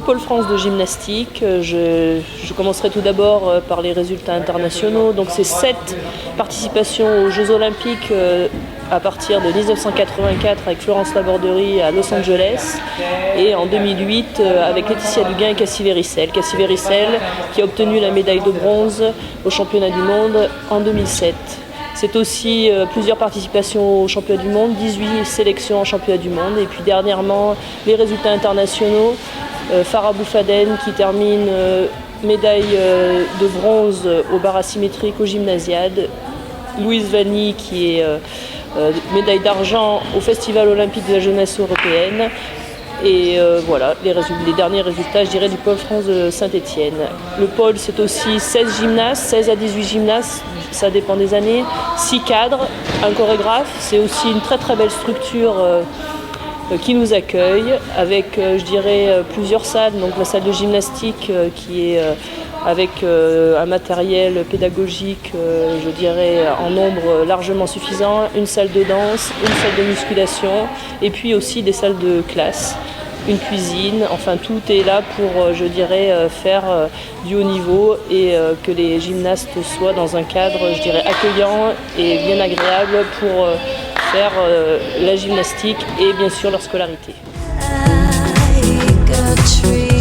pôle France de gymnastique. Je commencerai tout d'abord par les résultats internationaux. Donc c'est 7 participations aux Jeux Olympiques à partir de 1984 avec Florence Laborderie à Los Angeles et en 2008 avec Laetitia Duguin et Cassie Véricelle. Cassie Véricelle qui a obtenu la médaille de bronze au championnat du monde en 2007. C'est aussi plusieurs participations au championnat du monde, 18 sélections en championnat du monde et puis dernièrement les résultats internationaux. Farah Boufaden qui termine médaille de bronze au bar asymétrique aux gymnasiades. Louise Vanny qui est médaille d'argent au Festival olympique de la jeunesse européenne. Et voilà, les derniers résultats, je dirais, du pôle France de Saint-Étienne. Le pôle, c'est aussi 16 gymnastes, 16 à 18 gymnastes, ça dépend des années, 6 cadres, un chorégraphe. C'est aussi une très très belle structure qui nous accueille avec, je dirais, plusieurs salles. Donc la salle de gymnastique qui est avec un matériel pédagogique, je dirais, en nombre largement suffisant, une salle de danse, une salle de musculation et puis aussi des salles de classe, une cuisine, enfin tout est là pour, je dirais, faire du haut niveau et que les gymnastes soient dans un cadre, je dirais, accueillant et bien agréable pour faire la gymnastique et bien sûr leur scolarité. Like a tree.